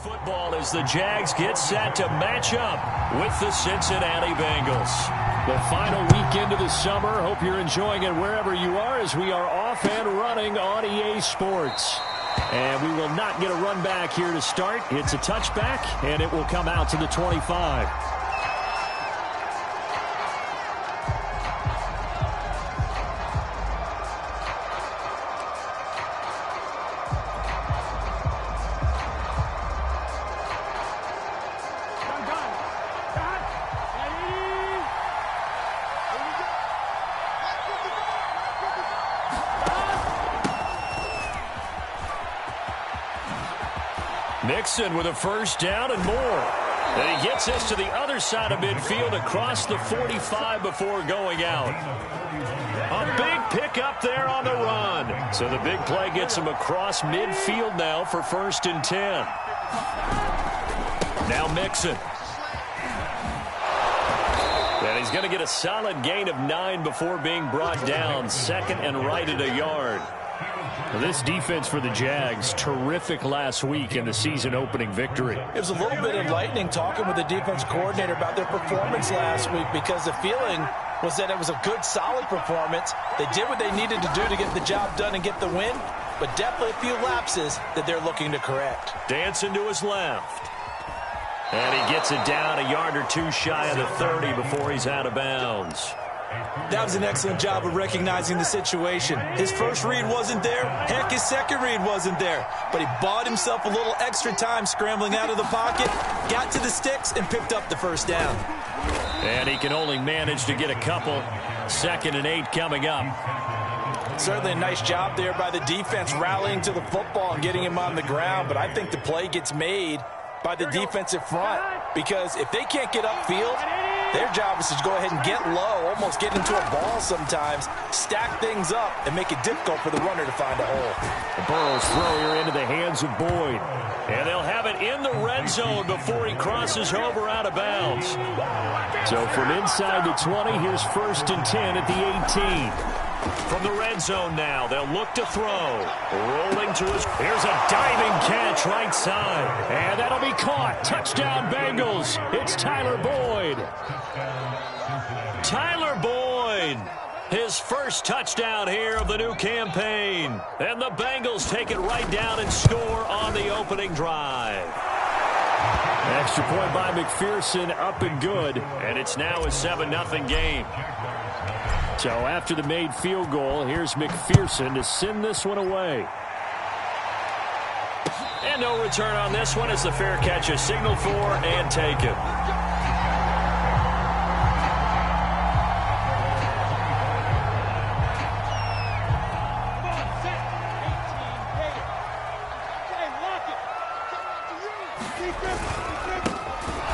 Football as the Jags get set to match up with the Cincinnati Bengals. The final weekend of the summer. Hope you're enjoying it wherever you are as we are off and running on EA Sports. And we will not get a run back here to start. It's a touchback, and it will come out to the 25. Mixon with a first down and more. And he gets us to the other side of midfield across the 45 before going out. A big pickup there on the run. So the big play gets him across midfield now for 1st and 10. Now Mixon. And he's going to get a solid gain of 9 before being brought down. 2nd and right at a yard. This defense for the Jags, terrific last week in the season-opening victory. It was a little bit enlightening talking with the defense coordinator about their performance last week because the feeling was that it was a good, solid performance. They did what they needed to do to get the job done and get the win, but definitely a few lapses that they're looking to correct. Dancing to his left. And he gets it down a yard or two shy of the 30 before he's out of bounds. That was an excellent job of recognizing the situation. His first read wasn't there. Heck, his second read wasn't there. But he bought himself a little extra time scrambling out of the pocket, got to the sticks, and picked up the first down. And he can only manage to get a couple. 2nd and 8 coming up. Certainly a nice job there by the defense rallying to the football and getting him on the ground. But I think the play gets made by the defensive front because if they can't get upfield, their job is to go ahead and get low, almost get into a ball sometimes, stack things up, and make it difficult for the runner to find a hole. The Burrows throw here into the hands of Boyd. And they'll have it in the red zone before he crosses over out of bounds. So from inside the 20, here's 1st and 10 at the 18. From the red zone now, they'll look to throw. Rolling to his... Here's a diving catch right side. And that'll be caught. Touchdown Bengals. It's Tyler Boyd. Tyler Boyd. His first touchdown here of the new campaign. And the Bengals take it right down and score on the opening drive. Extra point by McPherson, up and good. And it's now a 7-0 game. So after the made field goal, here's McPherson to send this one away. And no return on this one as the fair catch is signaled for and taken.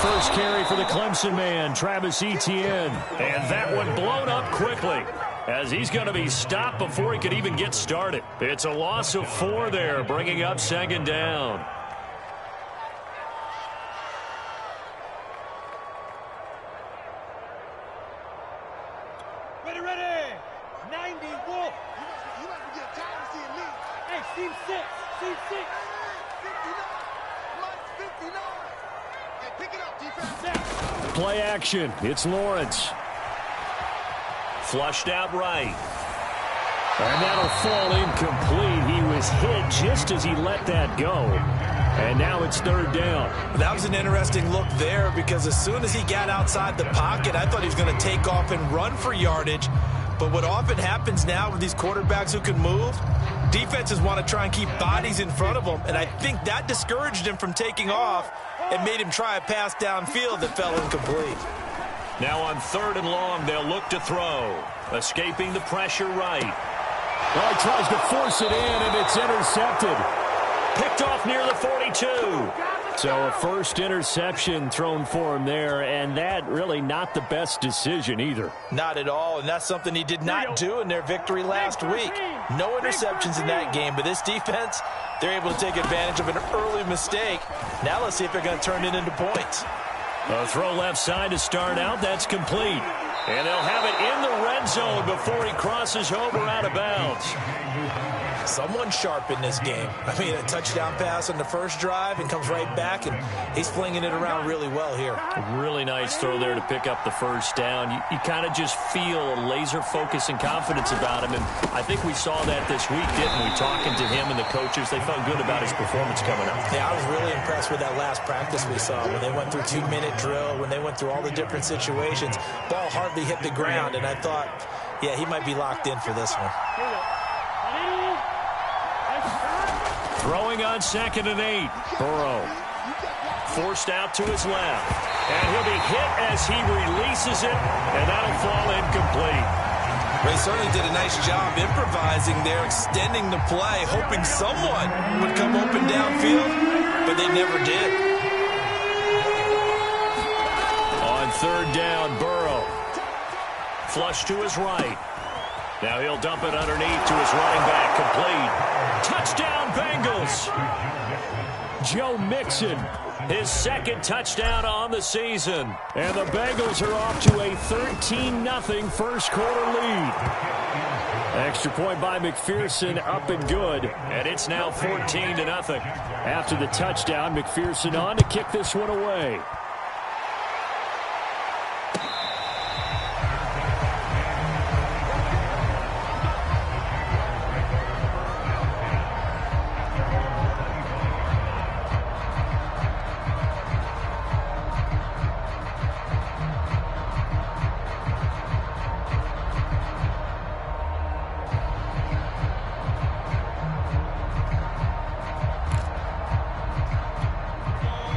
First carry for the Clemson man, Travis Etienne. And that one blown up quickly as he's going to be stopped before he could even get started. It's a loss of 4 there, bringing up 2nd down. Ready, ready. 90, Wolf. You about to get tired of seeing me. Hey, seam 6. Seam 6. 59. Hey, pick it up, defense. Play action. It's Lawrence. Flushed out right. And that'll fall incomplete. He was hit just as he let that go. And now it's 3rd down. That was an interesting look there because as soon as he got outside the pocket, I thought he was going to take off and run for yardage. But what often happens now with these quarterbacks who can move, defenses want to try and keep bodies in front of them. And I think that discouraged him from taking off and made him try a pass downfield that fell incomplete. Now on 3rd and long, they'll look to throw. Escaping the pressure right. Well, he tries to force it in, and it's intercepted. Picked off near the 42. So a first interception thrown for him there, and that really not the best decision either. Not at all, and that's something he did not do in their victory last week. No interceptions in that game, but this defense, they're able to take advantage of an early mistake. Now let's see if they're going to turn it into points. A throw left side to start out. That's complete. And they'll have it in the red zone before he crosses over out of bounds. Someone sharp in this game. I mean, a touchdown pass on the first drive and comes right back, and he's flinging it around really well here. A really nice throw there to pick up the first down. You kind of just feel a laser focus and confidence about him, and I think we saw that this week, didn't we? Talking to him and the coaches, they felt good about his performance coming up. Yeah, I was really impressed with that last practice we saw when they went through 2-minute drill, when they went through all the different situations. Ball hardly hit the ground, and I thought, yeah, he might be locked in for this one. Throwing on 2nd and 8. Burrow forced out to his left. And he'll be hit as he releases it, and that'll fall incomplete. They certainly did a nice job improvising there, extending the play, hoping someone would come open downfield, but they never did. On 3rd down, Burrow. Flush to his right. Now he'll dump it underneath to his running back. Complete. Touchdown, Bengals. Joe Mixon, his 2nd touchdown on the season. And the Bengals are off to a 13-0 first quarter lead. Extra point by McPherson, up and good. And it's now 14-0. After the touchdown, McPherson on to kick this one away.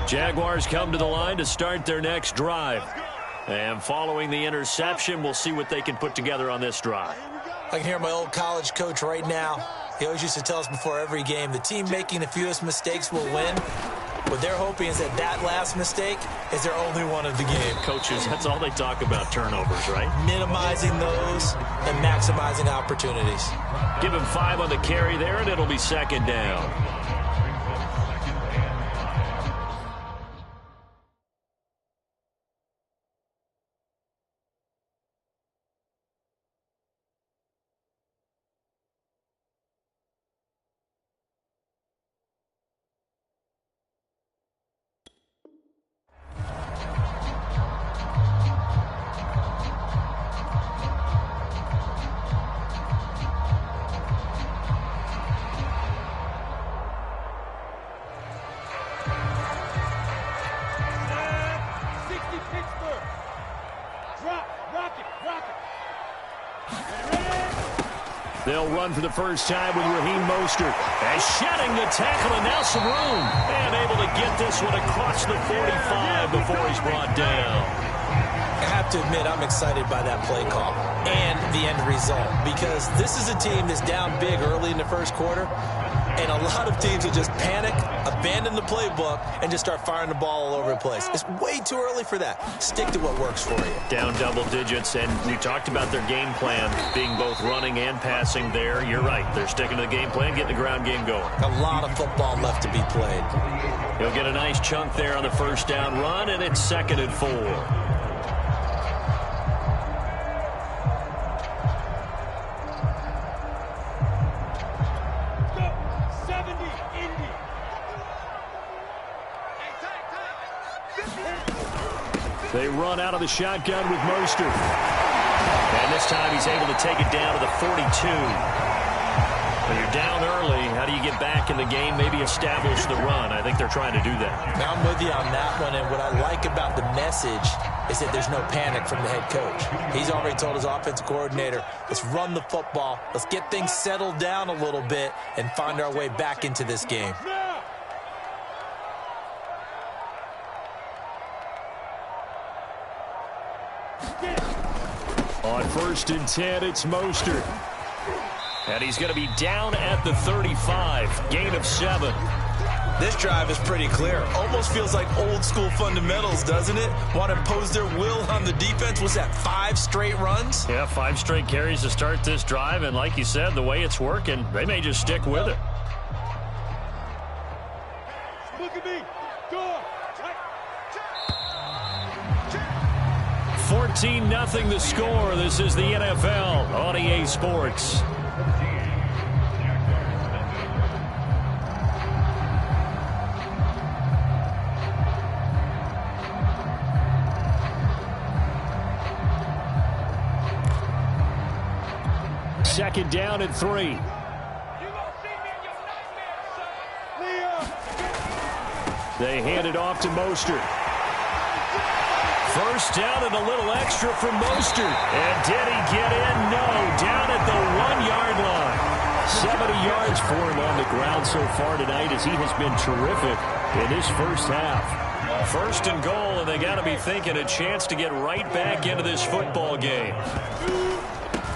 Jaguars come to the line to start their next drive. And following the interception, we'll see what they can put together on this drive. I can hear my old college coach right now. He always used to tell us before every game, the team making the fewest mistakes will win. What they're hoping is that last mistake is their only one of the game. Coaches, that's all they talk about, turnovers, right? Minimizing those and maximizing opportunities. Give him 5 on the carry there, and it'll be 2nd down. They'll run for the first time with Raheem Mostert. And shedding the tackle, and now some room. And able to get this one across the 45 before he's brought down. I have to admit, I'm excited by that play call and the end result, because this is a team that's down big early in the first quarter, and a lot of teams will just panic, abandon the playbook, and just start firing the ball all over the place. It's way too early for that. Stick to what works for you. Down double digits, and we talked about their game plan being both running and passing there. You're right. They're sticking to the game plan, getting the ground game going. A lot of football left to be played. He'll get a nice chunk there on the first down run, and it's 2nd and 4. They run out of the shotgun with Mostert. And this time he's able to take it down to the 42. When you're down early, how do you get back in the game, maybe establish the run? I think they're trying to do that. Now I'm with you on that one, and what I like about the message is that there's no panic from the head coach. He's already told his offensive coordinator, let's run the football, let's get things settled down a little bit, and find our way back into this game. On 1st and 10, it's Mostert. And he's going to be down at the 35. Gain of 7. This drive is pretty clear. Almost feels like old school fundamentals, doesn't it? Want to impose their will on the defense. Was that 5 straight runs? Yeah, 5 straight carries to start this drive. And like you said, the way it's working, they may just stick with it. Look at me. Go. 14-0 the score. This is the NFL on EA Sports. Second down and 3. They hand it off to Mostert. First down and a little extra from Mostert. And did he get in? No. Down at the 1-yard line. 70 yards for him on the ground so far tonight as he has been terrific in this first half. First and goal, and they got to be thinking a chance to get right back into this football game.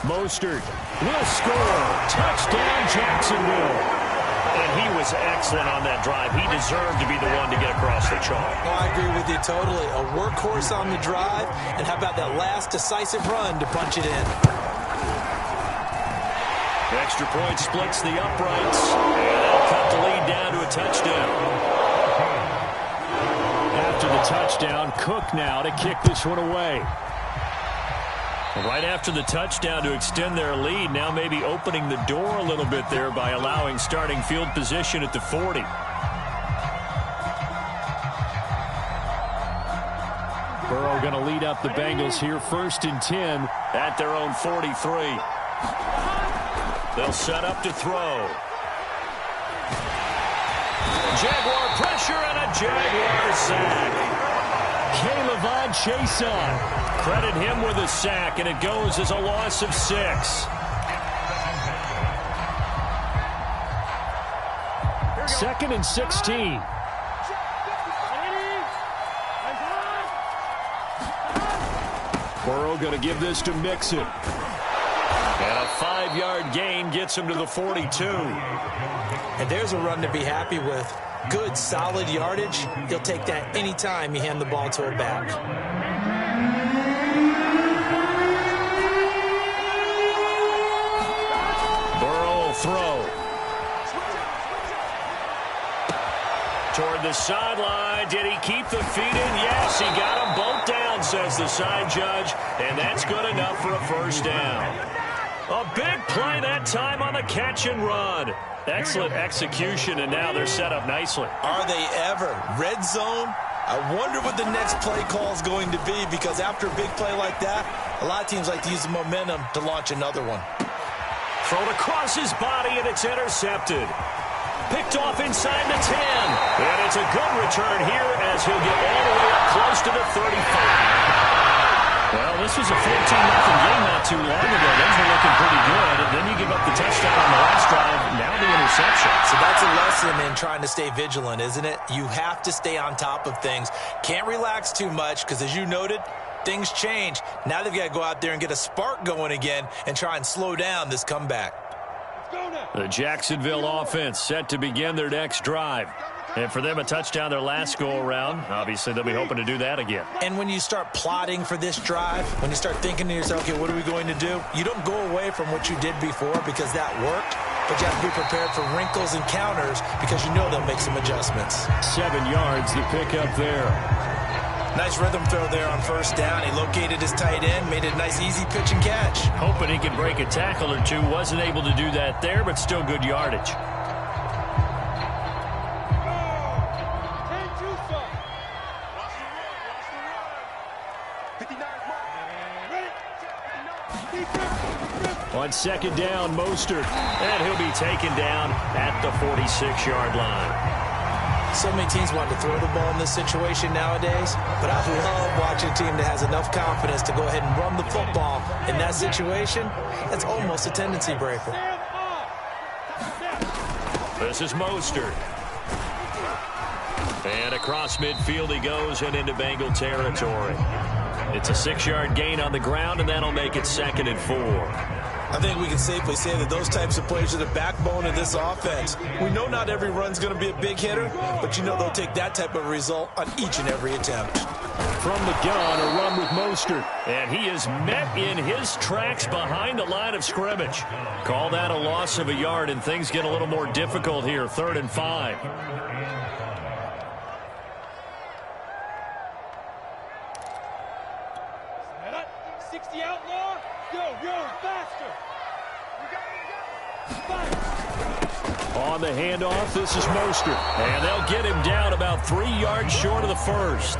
Mostert will score. Touchdown, Jacksonville. And he was excellent on that drive. He deserved to be the one to get across the chalk. Well, I agree with you totally. A workhorse on the drive. And how about that last decisive run to punch it in? Extra point splits the uprights. And they'll cut the lead down to a touchdown. After the touchdown, Cook now to kick this one away. Right after the touchdown to extend their lead, now maybe opening the door a little bit there by allowing starting field position at the 40. Burrow going to lead up the Bengals here, 1st and 10 at their own 43. They'll set up to throw. Jaguar pressure and a Jaguar sack. K'Lavon Chaisson. Credit him with a sack, and it goes as a loss of 6. Second and 16. Burrow going to give this to Mixon. And a 5-yard gain gets him to the 42. And there's a run to be happy with. Good, solid yardage. He'll take that anytime you hand the ball to a back. Burrow will throw. Toward the sideline. Did he keep the feet in? Yes, he got them both down, says the side judge. And that's good enough for a first down. A big play that time on the catch and run. Excellent execution, and now they're set up nicely. Are they ever? Red zone? I wonder what the next play call is going to be, because after a big play like that, a lot of teams like to use the momentum to launch another one. Thrown across his body, and it's intercepted. Picked off inside the 10. And it's a good return here as he'll get all the way up close to the 35. Well, this was a 14-0 game not too long ago. Those were looking pretty good. And then you give up the touchdown on the last drive. Now the interception. So that's a lesson in trying to stay vigilant, isn't it? You have to stay on top of things. Can't relax too much because, as you noted, things change. Now they've got to go out there and get a spark going again and try and slow down this comeback. The Jacksonville offense set to begin their next drive. And for them, a touchdown their last go-around. Obviously, they'll be hoping to do that again. And when you start plotting for this drive, when you start thinking to yourself, okay, what are we going to do? You don't go away from what you did before because that worked, but you have to be prepared for wrinkles and counters because you know they'll make some adjustments. 7 yards, the pickup there. Nice rhythm throw there on first down. He located his tight end, made it a nice easy pitch and catch. Hoping he could break a tackle or two. Wasn't able to do that there, but still good yardage. On second down, Mostert. And he'll be taken down at the 46-yard line. So many teams want to throw the ball in this situation nowadays, but I love watching a team that has enough confidence to go ahead and run the football in that situation. That's almost a tendency breaker. This is Mostert. And across midfield he goes and into Bengal territory. It's a 6-yard gain on the ground, and that'll make it 2nd and 4. I think we can safely say that those types of plays are the backbone of this offense. We know not every run's going to be a big hitter, but you know they'll take that type of result on each and every attempt. From the gun, a run with Mostert. And he is met in his tracks behind the line of scrimmage. Call that a loss of a yard, and things get a little more difficult here. 3rd and 5. 60 outlaw. Go, faster. You got it. On the handoff, this is Mostert. And they'll get him down about 3 yards short of the first.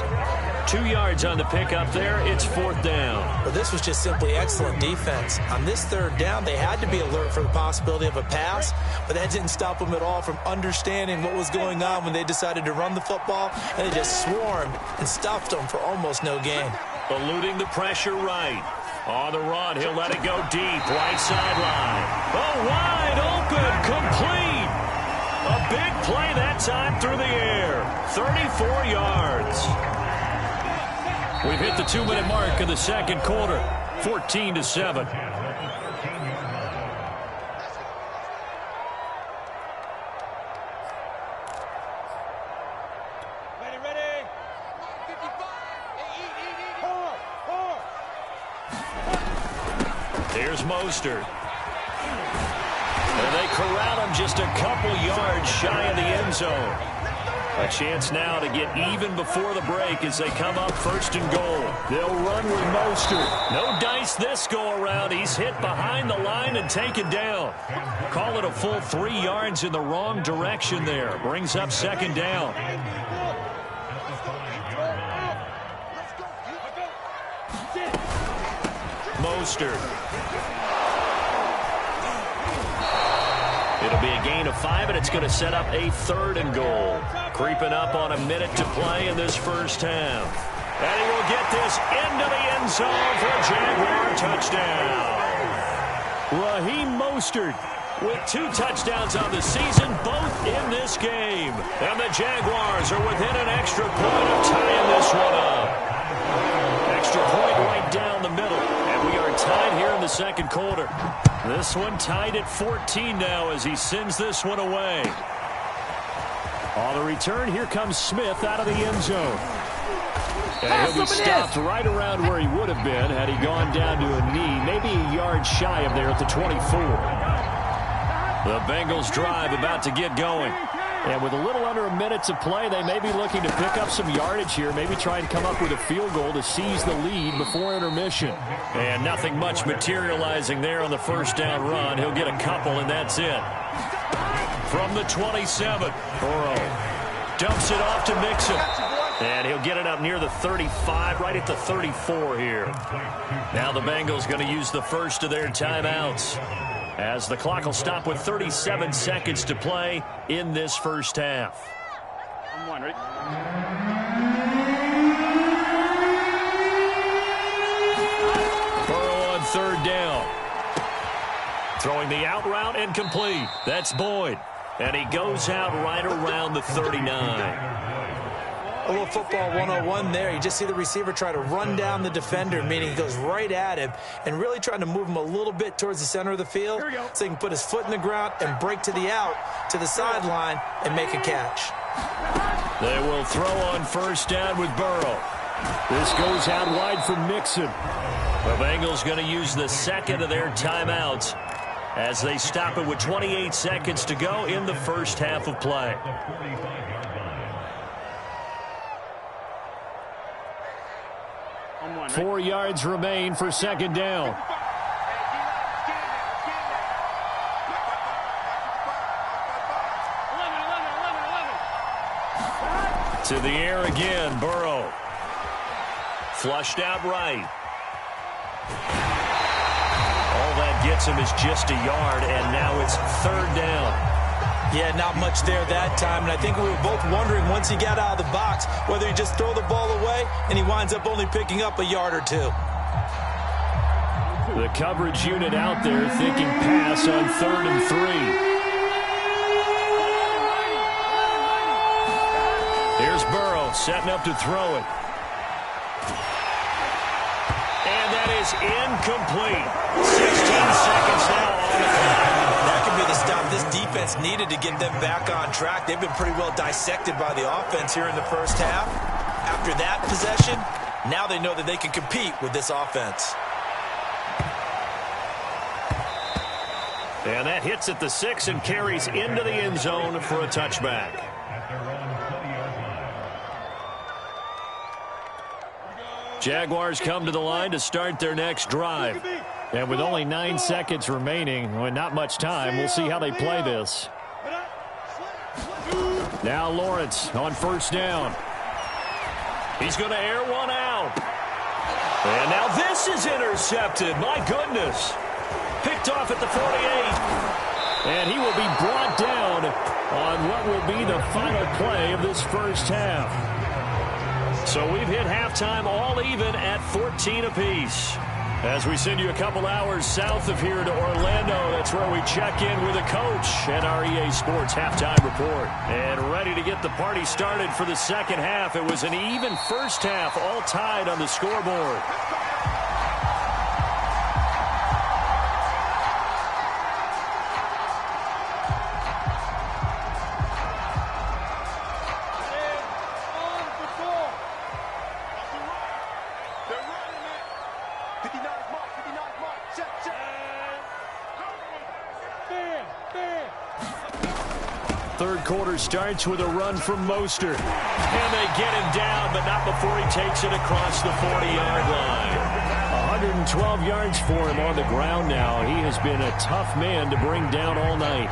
2 yards on the pickup there. It's 4th down. Well, this was just simply excellent defense. On this 3rd down, they had to be alert for the possibility of a pass, but that didn't stop them at all from understanding what was going on when they decided to run the football, and they just swarmed and stuffed them for almost no gain. Eluding the pressure right. On the run, he'll let it go deep. Right sideline. Oh, wide open, complete. A big play that time through the air. 34 yards. We've hit the 2-minute mark of the second quarter. 14-7. Here's Mostert. And they corral him just a couple yards shy of the end zone. A chance now to get even before the break as they come up 1st and goal. They'll run with Mostert. No dice this go-around. He's hit behind the line and taken down. Call it a full 3 yards in the wrong direction there. Brings up 2nd down. Mostert. It'll be a gain of 5, and it's going to set up a 3rd and goal. Creeping up on a minute to play in this first half. And he will get this into the end zone for a Jaguar touchdown. Raheem Mostert with 2 touchdowns on the season, both in this game. And the Jaguars are within an extra point of tying this one up. Extra point right down the middle. And we are tied here in the second quarter. This one tied at 14 now as he sends this one away. On the return, here comes Smith out of the end zone. And he'll be stopped right around where he would have been had he gone down to a knee, maybe a yard shy of there at the 24. The Bengals drive about to get going. And with a little under a minute to play, they may be looking to pick up some yardage here, maybe try and come up with a field goal to seize the lead before intermission. And nothing much materializing there on the first down run. He'll get a couple, and that's it. From the 27, Burrow dumps it off to Mixon. And he'll get it up near the 35, right at the 34 here. Now the Bengals going to use the first of their timeouts, as the clock will stop with 37 seconds to play in this first half. Burrow on 3rd down. Throwing the out route and complete. That's Boyd. And he goes out right around the 39. A little football 101 there. You just see the receiver try to run down the defender, meaning he goes right at him and really trying to move him a little bit towards the center of the field so he can put his foot in the ground and break to the out, to the sideline, and make a catch. They will throw on 1st down with Burrow. This goes out wide for Mixon. The Bengals going to use the second of their timeouts as they stop it with 28 seconds to go in the first half of play. Right? 4 yards remain for 2nd down. To the air again, Burrow. Flushed out right. All that gets him is just a yard, and now it's 3rd down. Yeah, not much there that time, and I think we were both wondering once he got out of the box whether he just throw the ball away, and he winds up only picking up a yard or 2. The coverage unit out there thinking pass on 3rd and 3. Here's Burrow setting up to throw it. And that is incomplete. 16 seconds now on the clock. That could be the stop this defense needed to get them back on track. They've been pretty well dissected by the offense here in the first half. After that possession, now they know that they can compete with this offense. And that hits at the 6 and carries into the end zone for a touchback. Jaguars come to the line to start their next drive. And with only 9 seconds remaining, with not much time, we'll see how they play this. Now Lawrence on first down. He's going to air one out. And now this is intercepted. My goodness. Picked off at the 48. And he will be brought down on what will be the final play of this first half. So we've hit halftime all even at 14 apiece. As we send you a couple hours south of here to Orlando, that's where we check in with a coach and our EA Sports halftime report. And ready to get the party started for the second half. It was an even first half, all tied on the scoreboard. Third quarter starts with a run from Mostert. And they get him down, but not before he takes it across the 40-yard line. 112 yards for him on the ground now. He has been a tough man to bring down all night.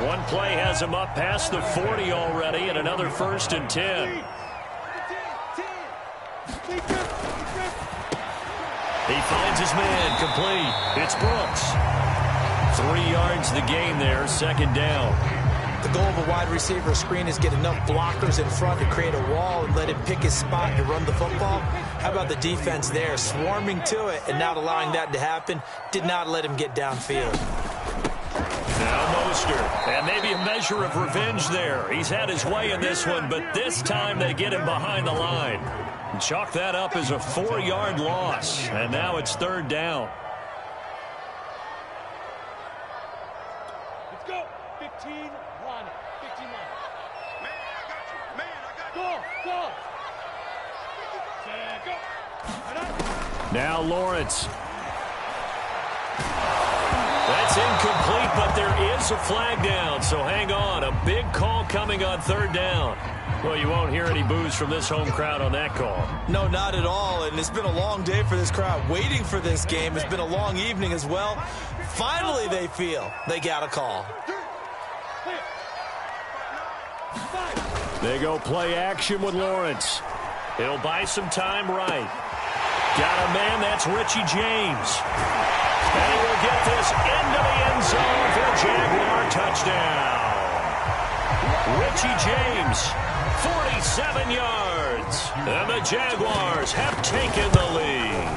One play has him up past the 40 already, and another 1st and 10. He finds his man complete. It's Brooks. 3 yards the gain there, 2nd down. The goal of a wide receiver screen is get enough blockers in front to create a wall and let him pick his spot to run the football. How about the defense there, swarming to it and not allowing that to happen? Did not let him get downfield. Now Mostert, and maybe a measure of revenge there. He's had his way in this one, but this time they get him behind the line. And chalk that up as a 4-yard loss, and now it's 3rd down. Let's go. 15, run. 15, run. Man, I got you. Man, I got you. Go, go. Now Lawrence. That's incomplete, but there is a flag down, so hang on. A big call coming on 3rd down. Well, you won't hear any boos from this home crowd on that call. No, not at all, and it's been a long day for this crowd. Waiting for this game. It's been a long evening as well. Finally, they feel they got a call. They go play action with Lawrence. He'll buy some time right. Got a man, that's Richie James. And he will get this into the end zone for a Jaguar touchdown. Richie James, 47 yards. And the Jaguars have taken the lead.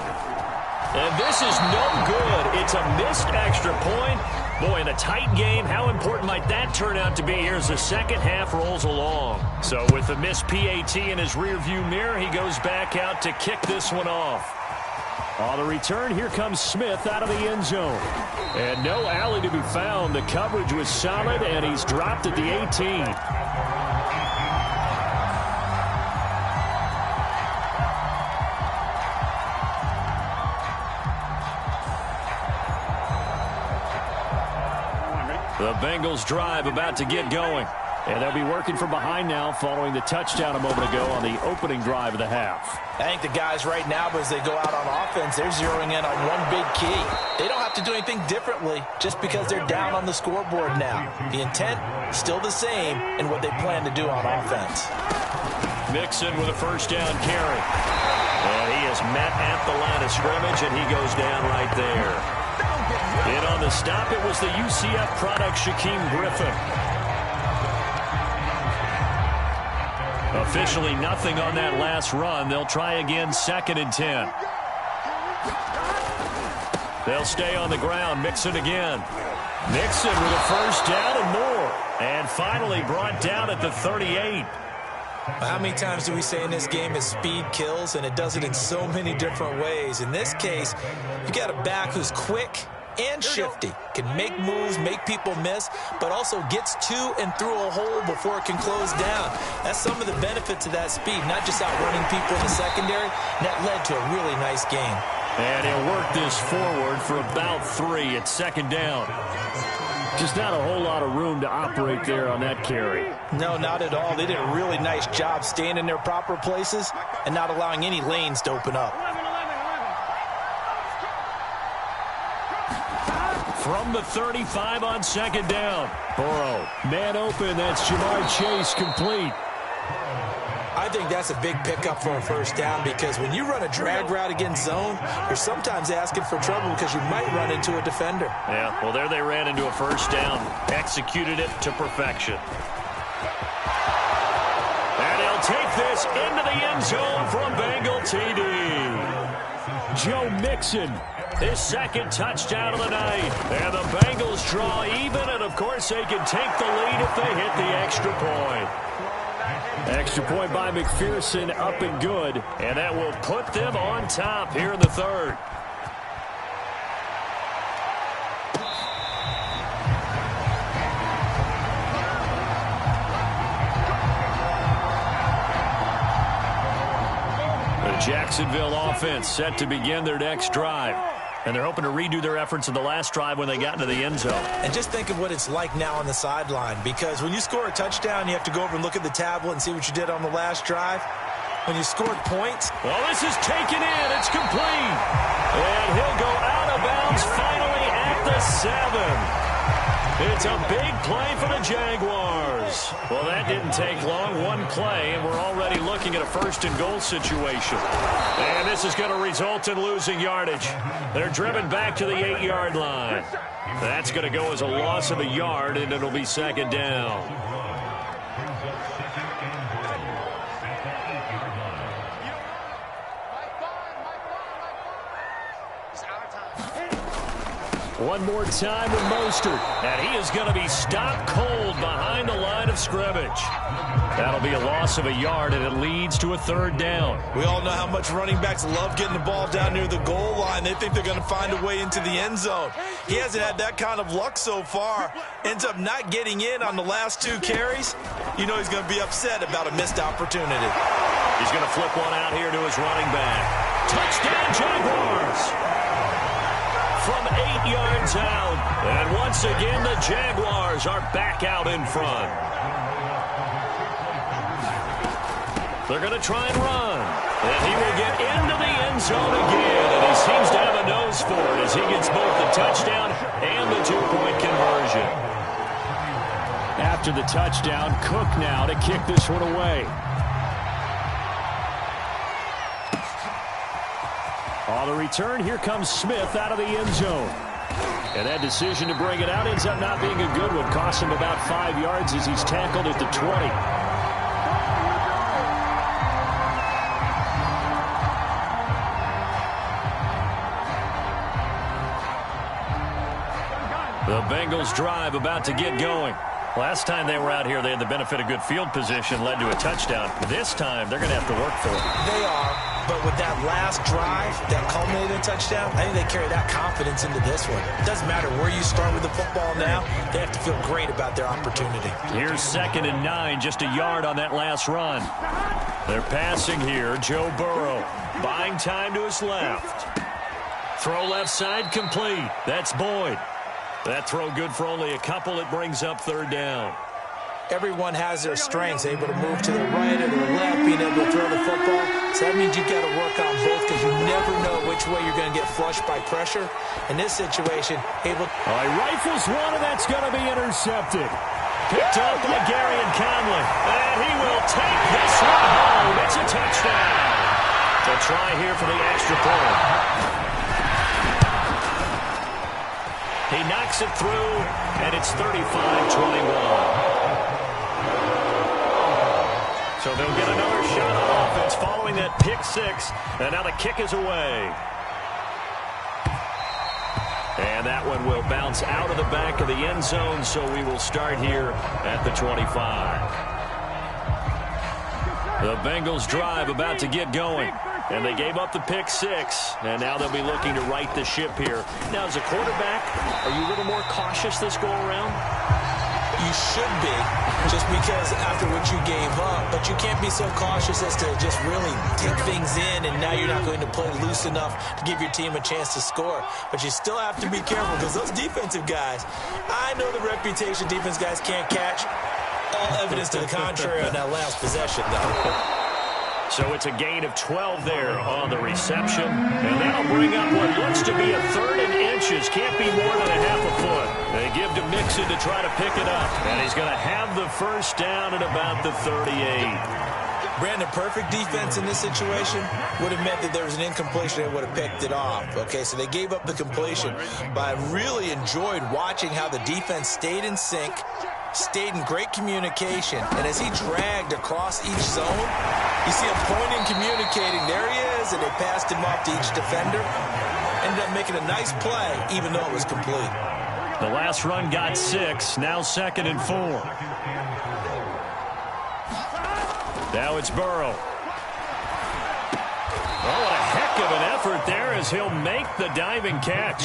And this is no good. It's a missed extra point. Boy, in a tight game, how important might that turn out to be here as the second half rolls along? So with the missed PAT in his rearview mirror, he goes back out to kick this one off. On the return, here comes Smith out of the end zone. And no alley to be found. The coverage was solid, and he's dropped at the 18. The Bengals drive about to get going. And they'll be working from behind now following the touchdown a moment ago on the opening drive of the half. I think the guys right now, as they go out on offense, they're zeroing in on one big key. They don't have to do anything differently just because they're down on the scoreboard now. The intent, still the same in what they plan to do on offense. Mixon with a first down carry. And he is met at the line of scrimmage, and he goes down right there. In on the stop, it was the UCF product, Shaquem Griffin. Officially nothing on that last run. They'll try again, 2nd and 10. They'll stay on the ground. Mixon again. Mixon with a first down and more. And finally brought down at the 38. How many times do we say in this game that speed kills, and it does it in so many different ways? In this case, you got a back who's quick and shifty, can make moves, make people miss, but also gets to and through a hole before it can close down. That's some of the benefits of that speed, not just outrunning people in the secondary. That led to a really nice game. And he'll work this forward for about 3 at 2nd down. Just not a whole lot of room to operate there on that carry. No, not at all. They did a really nice job staying in their proper places and not allowing any lanes to open up. from the 35 on second down. Burrow, man open. That's Ja'Marr Chase, complete. I think that's a big pickup for a first down because when you run a drag route against zone, you're sometimes asking for trouble because you might run into a defender. Yeah, well, there they ran into a first down. Executed it to perfection. And he'll take this into the end zone from Bengal TD. Joe Mixon, his second touchdown of the night. And the Bengals draw even, and of course they can take the lead if they hit the extra point. Extra point by McPherson, up and good. And that will put them on top here in the third. The Jacksonville offense set to begin their next drive. And they're hoping to redo their efforts in the last drive when they got into the end zone. And just think of what it's like now on the sideline, because when you score a touchdown, you have to go over and look at the tablet and see what you did on the last drive. When you scored points. Well, this is taken in. It's complete. And he'll go out of bounds finally at the 7. It's a big play for the Jaguars. Well, that didn't take long. One play, and we're already looking at a first and goal situation. And this is going to result in losing yardage. They're driven back to the 8-yard line. That's going to go as a loss of a yard, and it'll be second down. One more time with Mostert. And he is going to be stopped cold behind the line of scrimmage. That'll be a loss of a yard, and it leads to a third down. We all know how much running backs love getting the ball down near the goal line. They think they're going to find a way into the end zone. He hasn't had that kind of luck so far. Ends up not getting in on the last 2 carries. You know he's going to be upset about a missed opportunity. He's going to flip one out here to his running back. Touchdown, Jaguars! From 8 yards out. And once again, the Jaguars are back out in front. They're going to try and run. And he will get into the end zone again. And he seems to have a nose for it as he gets both the touchdown and the 2-point conversion. After the touchdown, Cook now to kick this one away. On the return, here comes Smith out of the end zone. And that decision to bring it out ends up not being a good one. Costs him about 5 yards as he's tackled at the 20. The Bengals drive about to get going. Last time they were out here, they had the benefit of good field position, led to a touchdown. This time, they're going to have to work for it. They are, but with that last drive that culminated in a touchdown, I think they carry that confidence into this one. It doesn't matter where you start with the football now. They have to feel great about their opportunity. Here's 2nd and 9, just a yard on that last run. They're passing here. Joe Burrow buying time to his left. Throw left side complete. That's Boyd. That throw good for only a couple. It brings up third down. Everyone has their strengths, able to move to the right or the left, being able to throw the football. So that means you've got to work on both because you never know which way you're going to get flushed by pressure. In this situation, able... He rifles one, and that's going to be intercepted. Picked up by Garyon Conley. And he will take this one home. It's a touchdown. To try here for the extra point. He knocks it through, and it's 35-21. So they'll get another shot on offense following that pick 6, and now the kick is away. And that one will bounce out of the back of the end zone, so we will start here at the 25. The Bengals drive about to get going. And they gave up the pick 6, and now they'll be looking to right the ship here. Now, as a quarterback, are you a little more cautious this go-around? You should be, just because after what you gave up. But you can't be so cautious as to just really take things in, and now you're not going to play loose enough to give your team a chance to score. But you still have to be careful because those defensive guys, I know the reputation defense guys can't catch. All evidence to the contrary on that last possession, though. So it's a gain of 12 there on the reception. And that'll bring up what looks to be a 3rd and inches. Can't be more than a half a foot. They give to Mixon to try to pick it up. And he's going to have the first down at about the 38. Brandon, perfect defense in this situation would have meant that there was an incompletion. They would have picked it off. Okay, so they gave up the completion. But I really enjoyed watching how the defense stayed in sync, stayed in great communication. And as he dragged across each zone, you see him pointing, communicating. There he is, and they passed him off to each defender. Ended up making a nice play, even though it was complete. The last run got 6. Now 2nd and 4. Now it's Burrow. Oh, what a heck of an effort there as he'll make the diving catch.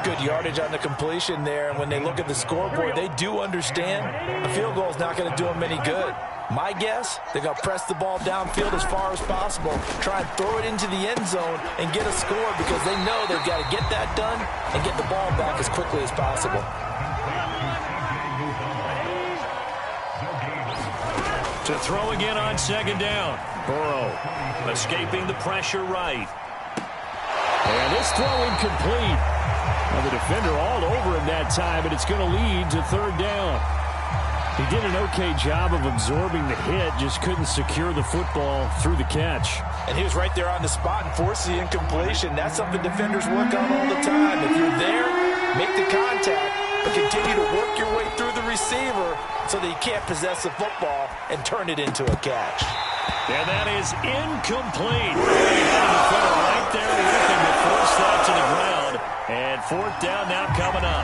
Good yardage on the completion there. And when they look at the scoreboard, they do understand a field goal is not going to do them any good. My guess, they're going to press the ball downfield as far as possible, try and throw it into the end zone and get a score because they know they've got to get that done and get the ball back as quickly as possible. To throw again on 2nd down. Burrow escaping the pressure right. And this throw incomplete. Well, the defender all over him that time, and it's going to lead to 3rd down. He did an okay job of absorbing the hit, just couldn't secure the football through the catch. And he was right there on the spot and forced the incompletion. That's something defenders work on all the time. If you're there, make the contact, but continue to work your way through the receiver so that he can't possess the football and turn it into a catch. And that is incomplete. The defender right there looking to force that to the ground. And 4th down now coming up.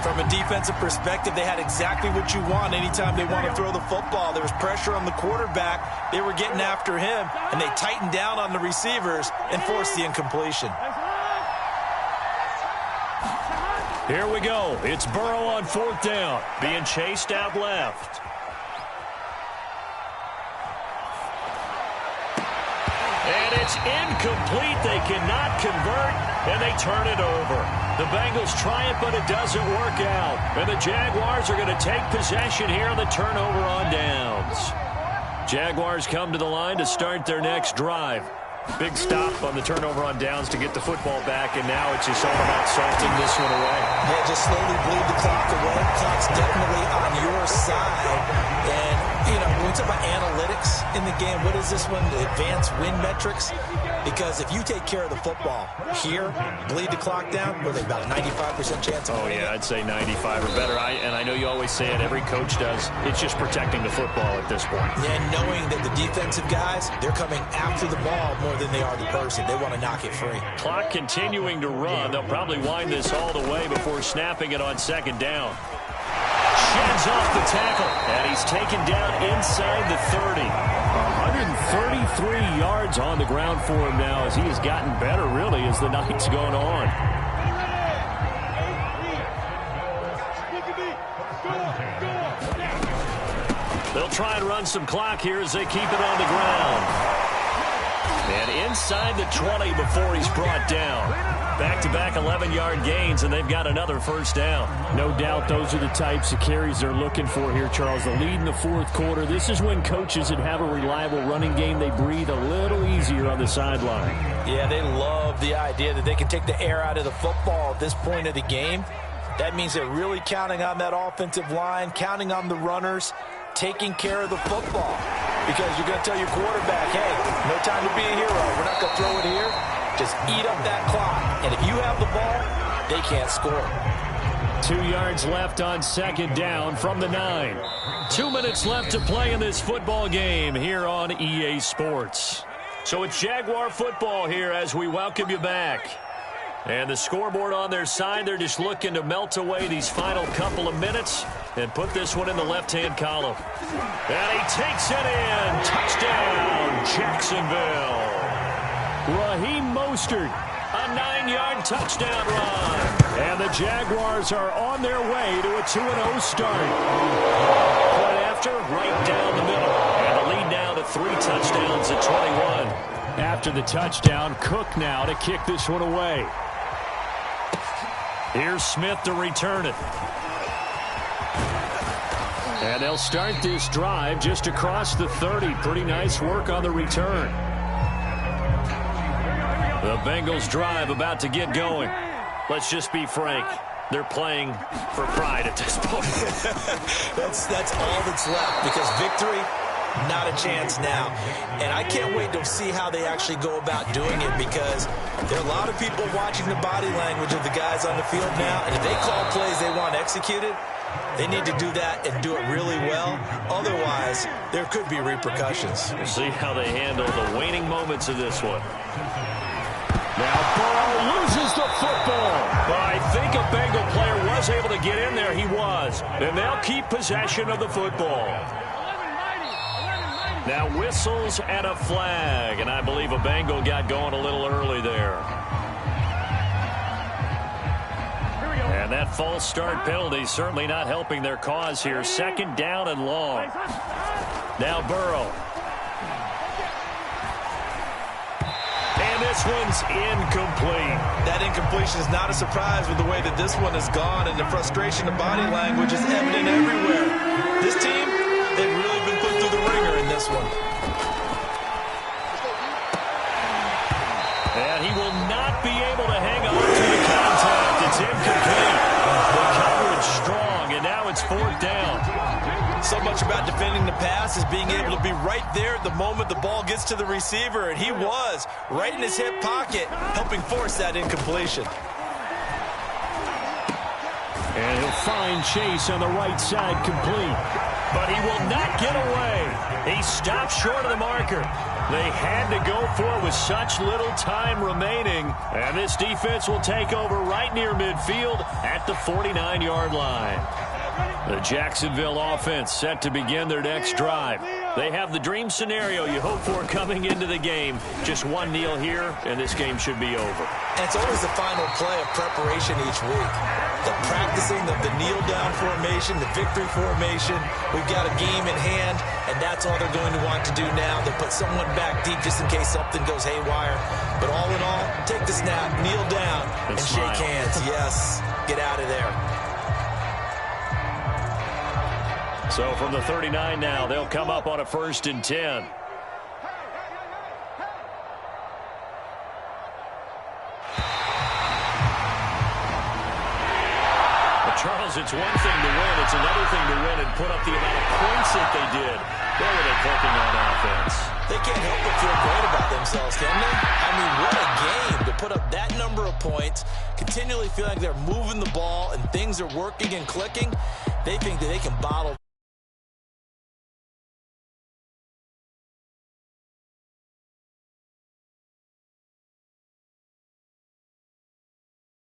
From a defensive perspective, they had exactly what you want anytime they want to throw the football. There was pressure on the quarterback. They were getting after him, and they tightened down on the receivers and forced the incompletion. Here we go. It's Burrow on 4th down, being chased out left. And it's incomplete. They cannot convert, and they turn it over. The Bengals try it, but it doesn't work out. And the Jaguars are going to take possession here on the turnover on downs. Jaguars come to the line to start their next drive. Big stop on the turnover on downs to get the football back, and now it's just all about salting this one away. Yeah, just slowly bleed the clock away. Clock's definitely on your side. And, you know, when we talk about analytics in the game, what is this one? The advanced win metrics? Because if you take care of the football here, bleed the clock down, with about a 95% chance of winning. Oh, yeah, I'd say 95 or better. And I know you always say it, every coach does. It's just protecting the football at this point. Yeah, knowing that the defensive guys, they're coming after the ball more than they are the person. They want to knock it free. Clock continuing to run. They'll probably wind this all the way before snapping it on 2nd down. Sheds off the tackle, and he's taken down inside the 30. 133 yards on the ground for him now as he has gotten better, really, as the night's gone on. They'll try and run some clock here as they keep it on the ground. And inside the 20 before he's brought down. Back-to-back 11-yard gains, and they've got another first down. No doubt those are the types of carries they're looking for here, Charles. The lead in the 4th quarter. This is when coaches that have a reliable running game, they breathe a little easier on the sideline. Yeah, they love the idea that they can take the air out of the football at this point of the game. That means they're really counting on that offensive line, counting on the runners, taking care of the football. Because you're going to tell your quarterback, hey, no time to be a hero. We're not going to throw it here. Just eat up that clock. And if you have the ball, they can't score. 2 yards left on 2nd down from the 9. 2 minutes left to play in this football game here on EA Sports. So it's Jaguar football here as we welcome you back. And the scoreboard on their side, they're just looking to melt away these final couple of minutes and put this one in the left-hand column. And he takes it in. Touchdown, Jacksonville. Raheem Mostert. A 9-yard touchdown run. And the Jaguars are on their way to a 2-0 start. Point after, right down the middle. And the lead now to 3 touchdowns at 21. After the touchdown, Cook now to kick this one away. Here's Smith to return it. And they'll start this drive just across the 30. Pretty nice work on the return. The Bengals drive about to get going. Let's just be frank. They're playing for pride at this point. that's all that's left, because victory, not a chance now. And I can't wait to see how they actually go about doing it, because there are a lot of people watching the body language of the guys on the field now, and if they call plays they want executed, they need to do that and do it really well. Otherwise, there could be repercussions. We'll see how they handle the waning moments of this one. Now Burrow loses the football. But I think a Bengal player was able to get in there. He was. And they'll keep possession of the football. Now whistles and a flag. And I believe a Bengal got going a little early there. And that false start penalty certainly not helping their cause here. Second down and long. Now Burrow. And this one's incomplete. That incompletion is not a surprise with the way that this one has gone, and the frustration of body language is evident everywhere. This team, they've really been put through the ringer in this one. And he will not be able to hang on to the contact. It's incomplete. The coverage strong, and now it's fourth down. So much about defending the pass is being able to be right there at the moment the ball gets to the receiver, and he was right in his hip pocket, helping force that incompletion. And he'll find Chase on the right side, complete. But he will not get away. He stopped short of the marker. They had to go for it with such little time remaining. And this defense will take over right near midfield at the 49-yard line. The Jacksonville offense set to begin their next drive. They have the dream scenario you hope for coming into the game. Just one kneel here, and this game should be over. And it's always the final play of preparation each week. The practicing of the kneel-down formation, the victory formation. We've got a game in hand, and that's all they're going to want to do now. They'll put someone back deep just in case something goes haywire. But all in all, take the snap, kneel down, and shake hands. Yes, get out of there. So from the 39 now, they'll come up on a 1st and 10. Charles, it's one thing to win. It's another thing to win and put up the amount of points that they did. Where were they clicking on offense? They can't help but feel great about themselves, can they? I mean, what a game to put up that number of points, continually feel like they're moving the ball and things are working and clicking. They think that they can bottle